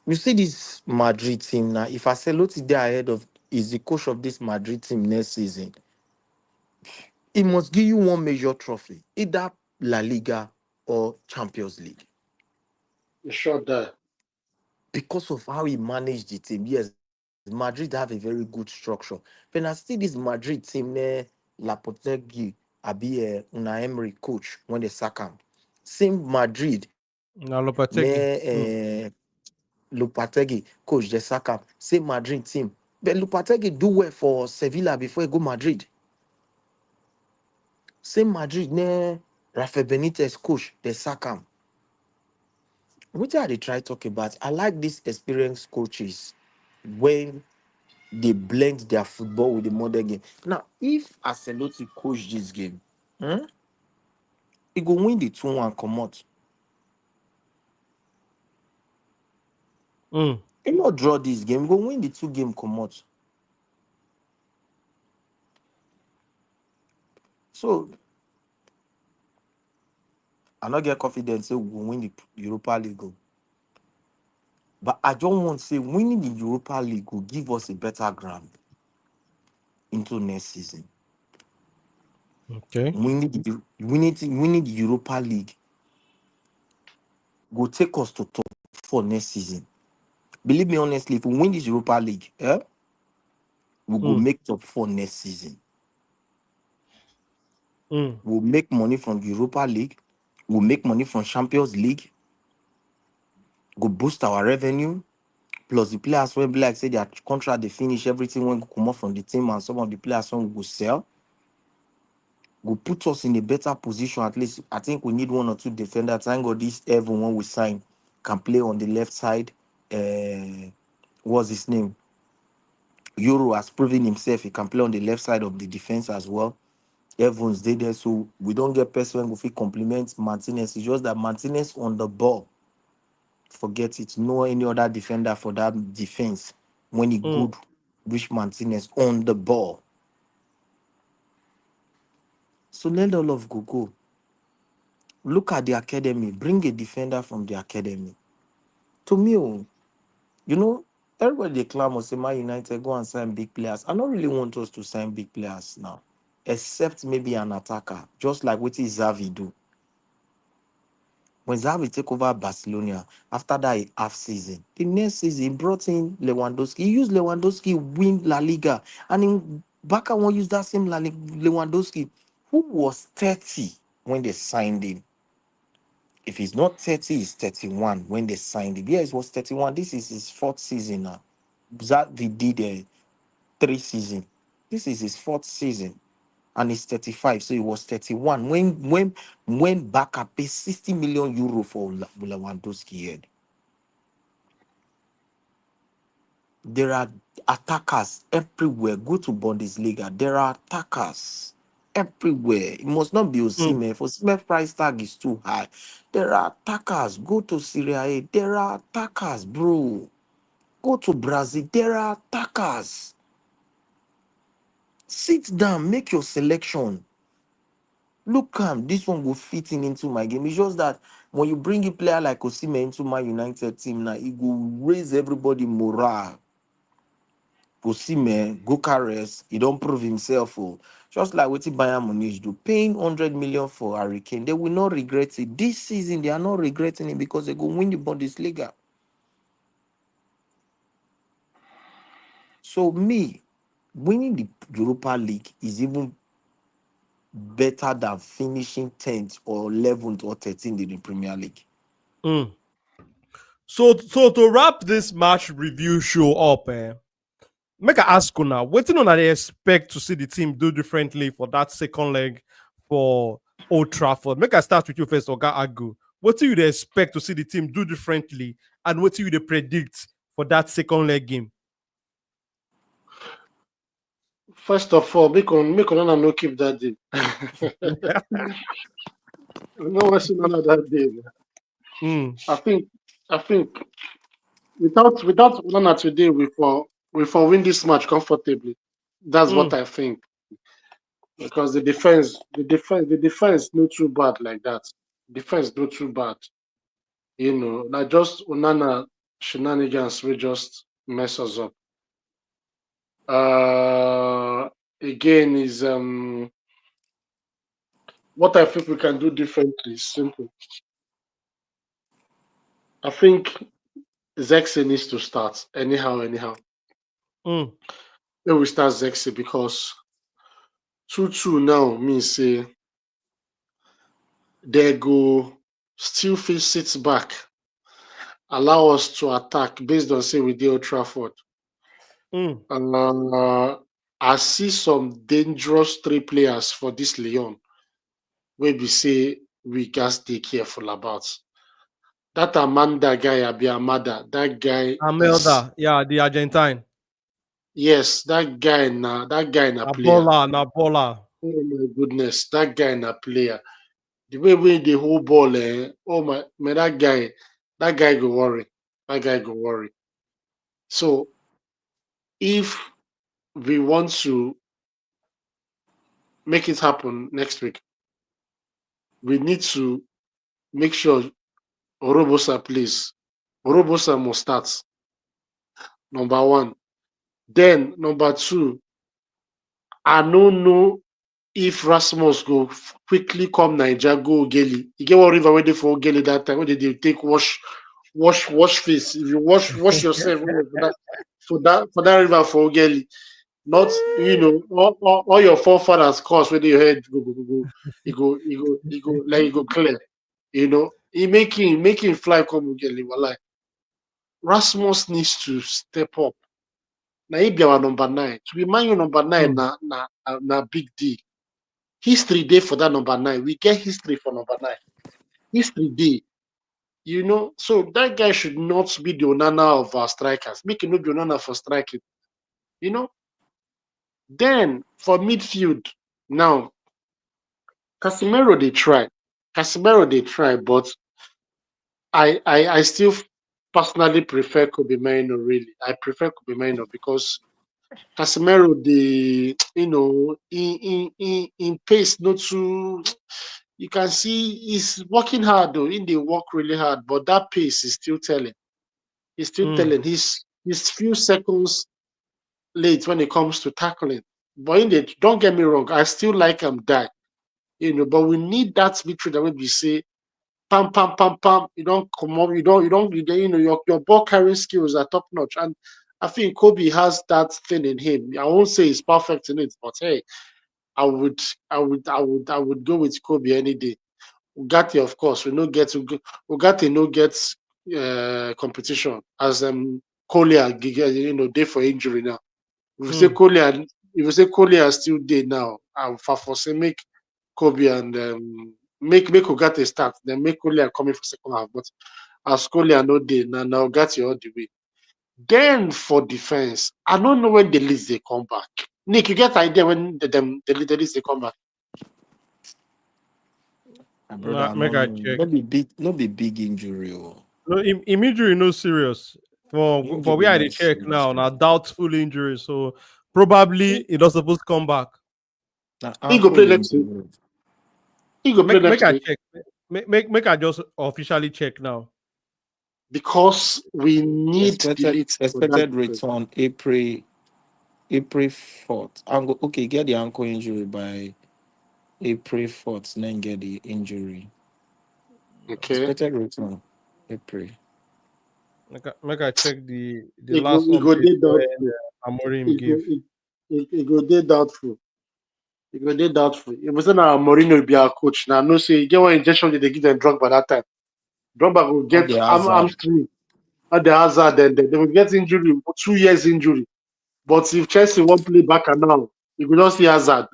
You see this Madrid team now. If Ancelotti there ahead of is the coach of this Madrid team next season, he must give you one major trophy, either La Liga or Champions League Sure that. because of how he managed the team. Yes, Madrid have a very good structure. When I see this Madrid team, Lapotegui, Abi Una Emery coach when they sack him. Same Madrid, Now Lopetegui. Lopetegui coach they sack him. Same Madrid team. But Lopetegui do well for Sevilla before he go Madrid. Same Madrid, Rafael Benitez coach they sack him. Which are they try talk about? I like these experienced coaches when they blend their football with the modern game. Now, if Ancelotti coach this game, he go win the 2-1 come out. Mm. He not draw this game, he go win the 2 game come out. So I not get confidence say we go win the Europa League. But I don't want to say winning the Europa League will give us a better ground into next season. Okay. Winning the Europa League will take us to top 4 next season. Believe me honestly, if we win this Europa League, we'll go Mm. make top 4 next season. Mm. We'll make money from the Europa League. We'll make money from Champions League. Go boost our revenue. Plus the players when be like say their contract they finish everything when go come off from the team and some of the players when go sell. Go put us in a better position. At least I think we need 1 or 2 defenders. Thank God this everyone we sign can play on the left side. What's his name? Yoro has proven himself. He can play on the left side of the defense as well. Evans did there, so we don't get person who fit compliment Martinez. It's just that Martinez on the ball. Forget it. No any other defender for that defense when he Mm. good reach Martinez on the ball. So let all of go. Look at the academy. Bring a defender from the academy. To me, everybody they claim say Man United go and sign big players. I don't really want us to sign big players now, except maybe an attacker, just like what Xavi do. When Xavi take over Barcelona after that half season, the next season he brought in Lewandowski. He used Lewandowski win La Liga, and in Barca won't use that same Lewandowski, who was 30 when they signed him. If he's not 30, he's 31 when they signed him. Yes, he was 31. This is his 4th season now. Xavi did 3 seasons. This is his 4th season, and he's 35. So he was 31 when Barca paid 60 million euro for Lewandowski head. There are attackers everywhere. Go to Bundesliga. There are attackers everywhere. It must not be Mm. Osimhen. For Osimhen price tag is too high. There are attackers. Go to Serie A. There are attackers, bro. Go to Brazil. There are attackers. Sit down. Make your selection. Look, this one will fit in into my game. It's just that when you bring a player like Osimhen into my United team now, it will raise everybody morale. Osimhen, Gokares, he don't prove himself. Oh. Just like what Bayern Munich do, paying 100 million for Harry Kane, they will not regret it. This season, they are not regretting it because they go win the Bundesliga. So me, winning the Europa League is even better than finishing 10th or 11th or 13th in the Premier League. Mm. So to wrap this match review show up, make I ask you now, what do they expect to see the team do differently for that second leg for Old Trafford? Make I start with you first, Oga Agu. What do you expect to see the team do differently, and what do you predict for that second leg game? First of all, make Onana no keep that deal. No one see none of that deal. Mm. I think I think without Onana today we for win this match comfortably. That's what Mm. I think. Because the defense not too bad like that. Defense not too bad. Like just Onana shenanigans will just mess us up. Again is What I think we can do differently is simple. I think Zexi needs to start anyhow. Mm, Then we start Zexi because 2-2 now means say they go still fit sit back, allow us to attack based on say we dey Old Trafford. mm, I see some dangerous three players for this Lyon wey be say we gats dey careful about. That Amanda guy, Abi Amada, that guy is Amelda, yeah, the Argentine. yes, that guy na player. Na baller. Oh my goodness, that guy na player. The way we the whole ball, oh my man, that guy go worry. That guy go worry. So if we want to make it happen next week, we need to make sure Orobosa plays. Orobosa must start. Number one. Then number two, I don't know if Rasmus go quickly come Niger go Ogeli. You get one river waiting for Ogeli that time. Where they take wash face. If you wash yourself for that river for Ogeli, not all your forefathers cause where your head go. You go clear. He making fly come Ogeli. Walai. Rasmus needs to step up. Now he be our number 9. To be Man U number 9 Mm, na big deal. History day for that number 9. We get history for number 9. History day. So that guy should not be the Onana of our strikers. Make him not be Onana for striking. You know. Then for midfield, now Casemiro they try. But I still personally prefer Kobe Mainoo. Really, I prefer Kobe Mainoo because Casemiro, in pace, not too. You can see he's working hard though. They work really hard, but that pace is still telling. He's still mm, telling. He's few seconds late when it comes to tackling. But don't get me wrong, I still like him that. But we need that midfield that we say, pam pam pam pam. You don't come up. Your ball carrying skills are top notch, and I think Kobe has that thing in him. I won't say he's perfect in it, but hey, I would go with Kobe any day. Ugarte, of course, Ugarte no gets competition as Collier, day for injury now. If you say mm, Collier, still there now, I for say make Kobe and make Ugarte start, then make Collier coming for second half. But as Collier no day now Ugarte all the way. Then for defense, I don't know when the least they come back. Nick, you get idea when the least they come back? My brother, nah, I make don't I know. check. No be big injury. Oh. No, injury no serious. For Injury where I no dey check serious. now, na doubtful injury. So probably it not supposed to come back. Na He go ankle play next week. injury. He go play Make next I week check. Make I just officially check now. because we need Expected delete for that expected defense. return April 4th. Okay, get the ankle injury by April 4th, then get the injury. Okay, Expected return April. Make I check the he go last he go update dey when doubtful. Amorim He go give. he go dey doubtful. He go dey doubtful. It was now Mourinho be our coach. Now no say get one injection they give them drug by that time. Drogba go Not get the hazard. hamstring at the hazard, then they will get injury, 2 years injury. But if Chelsea won't play back and now, you will not see hazard.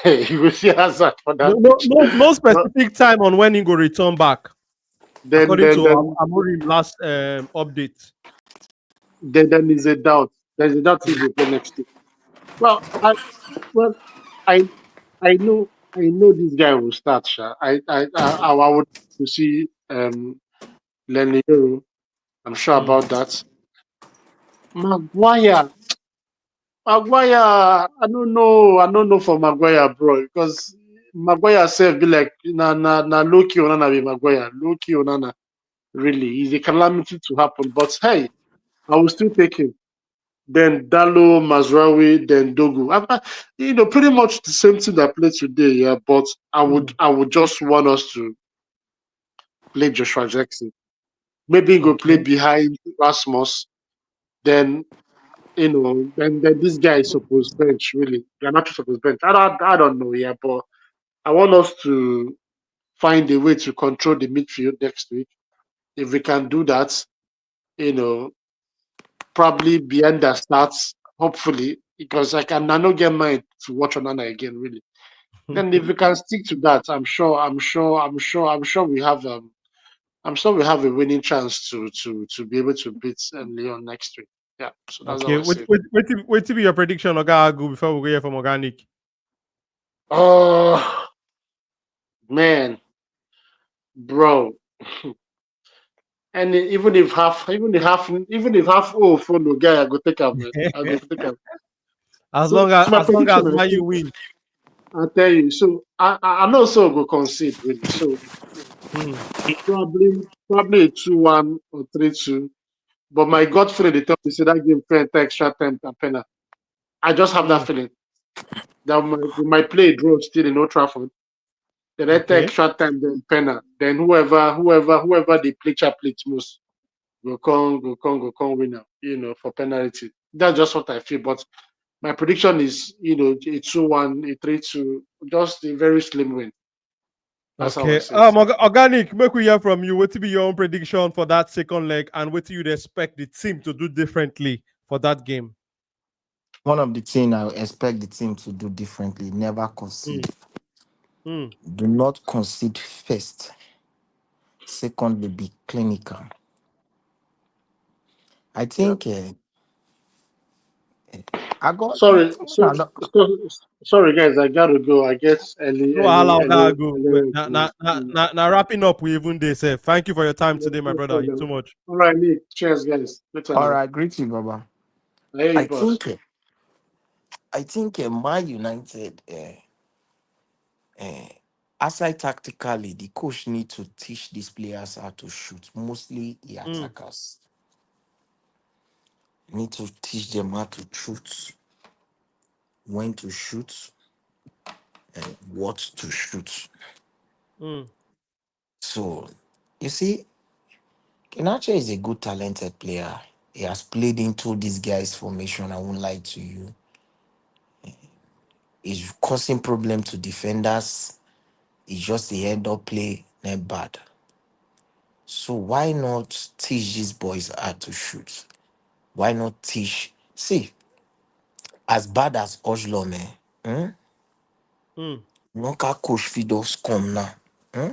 You will see hazard for No, that no, pitch. no, no But specific time on when he go return back, then according then to then Amorim last update. then is a doubt. There's a doubt he will play next week. Well, well I I know this guy will start. Sha. I would to see Lenny. I'm sure Mm. about that. Maguire, I don't know for Maguire, bro, because Maguire self be like na Loki Onana be Maguire. Loki Onana really is a calamity to happen. But hey, I will still take him. then Dalo, Mazraoui, then Dogu. Pretty much the same thing that played today, yeah. But I would just want us to play Joshua Jackson. Maybe go play Okay. behind Rasmus. Then then this guy is supposed bench really. Garnacho supposed bench. I don't know, yeah. But I want us to find a way to control the midfield next week. If we can do that, you know, probably behind the starts, hopefully, because I not get mind to watch Onana again, really. Then if we can stick to that, I'm sure we have a winning chance to be able to beat Lyon next week. Yeah, so that's how Okay. I see it. Wait to be your prediction, Oga Agu, before we go here from Organic. Oh man, bro. And even if half follow guy, I go take him, man. I go take him. So my As long as prediction, I Man think U win. I'll tell you. So I know so go concede really. So Hmm. probably a 2-1 or 3-2. But my gut feeling they tell me say that game fair extra time and penalty. I just have that Hmm. feeling that we might play a draw still in Old Trafford. Then enter Okay. extra time, then penalty. Then whoever they play chaplet most go come winner, for penalty. That's just what I feel. But my prediction is, a 2-1, a 3-2, just a very slim win. That's how I Okay. see it. Organic, make we hear from you. What to be your own prediction for that second leg, and what do you expect the team to do differently for that game? One of the things I expect the team to do differently, never Hmm. concede. Hmm. Do not concede first. Secondly, be clinical. I Yeah. think I got Sorry, no, no, sorry, guys. I gotta go. I guess No, allow early, Oga early. Now wrapping up, we even they say thank you for your time No today, my no brother. You too problem. much. All right, Nick. Cheers, guys. Later all now. right, greet you, Baba. I hear I you, boss. think Man United, uh, aside tactically, the coach need to teach these players how to shoot. Mostly the Hmm. attackers need to teach them how to shoot, when to shoot, and what to shoot. Hmm. So you see, Garnacho is a good talented player. He has played into this guy's formation. I won't lie to you. He's causing problem to defenders. It's just a head up play, not bad. So why not teach these boys how to shoot? Why not teach? See, as bad as Hojlund, Hmm. local coach fit just come now. Hmm?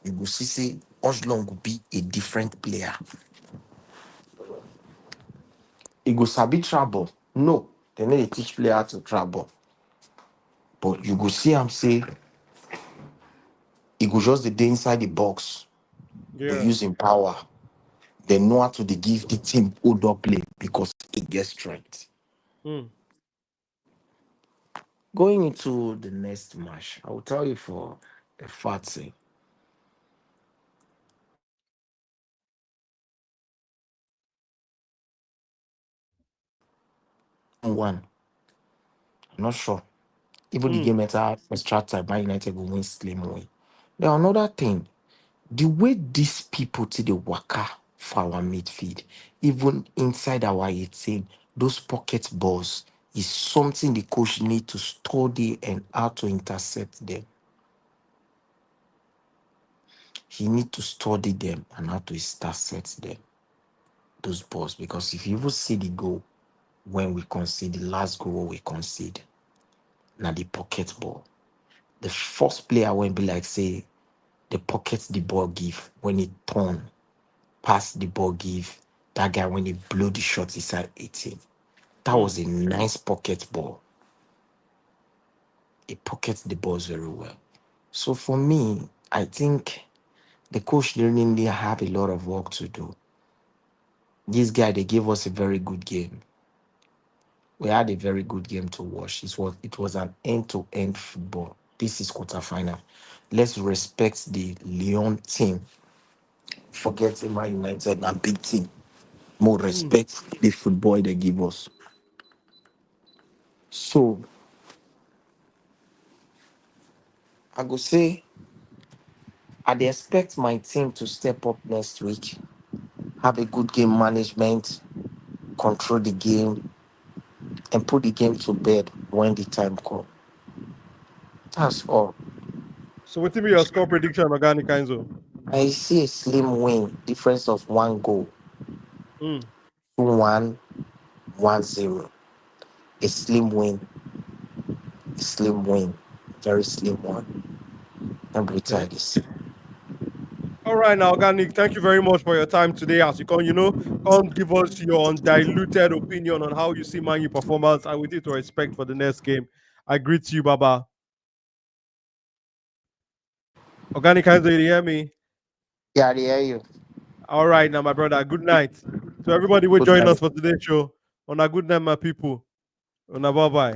You go see, say Hojlund will be a different player. He go sabi trouble. No, they need to teach player to trouble. But you go see him say he go just dey inside the box, they Yeah. use him power. They know how to dey give the team hold up play because he gets strength. Hmm. Going into the next match, I will tell you for a fact say one. I'm not sure. Even the Hmm. game enter extra time, Man United will win slim way. Then another thing, the way these people to the waka for our midfield, even inside our 18, those pocket balls is something the coach need to study and how to intercept them. He need to study them and how to intercept them, those balls. Because if you even see the goal when we concede, the last goal we concede, now the pocket ball. The first player when be like say the pocket the ball give when it turn, pass the ball give that guy when he blow the shot inside 18. That Hmm. was a nice pocket ball. He pockets the balls very well. So for me, I think the coach really have a lot of work to do. This guy, they gave us a very good game. We had a very good game to watch. It was an end-to-end football. This is quarterfinal. Let's respect the Lyon team. Forget Man United and big team. more Mm. respect the football they give us. So I go say I dey expect my team to step up next week, have a good game management, control the game, and put the game to bed when the time come. That's all. So what be your score prediction, Organic Kainzo? I see a slim win, difference of 1 goal, Mm. 2-1, 1-0. A slim win, a slim win, very slim one. And we try Okay. this. All right, now, Organic, thank you very much for your time today. As you come give us your undiluted opinion on how you see Man U performance and with it to expect for the next game. I greet you, Baba. Organic, can you hear me? Yeah, I dey hear you. All right, now, my brother, good night. So everybody will Good join us night. for today's show. On a good night, my people. On a bye-bye.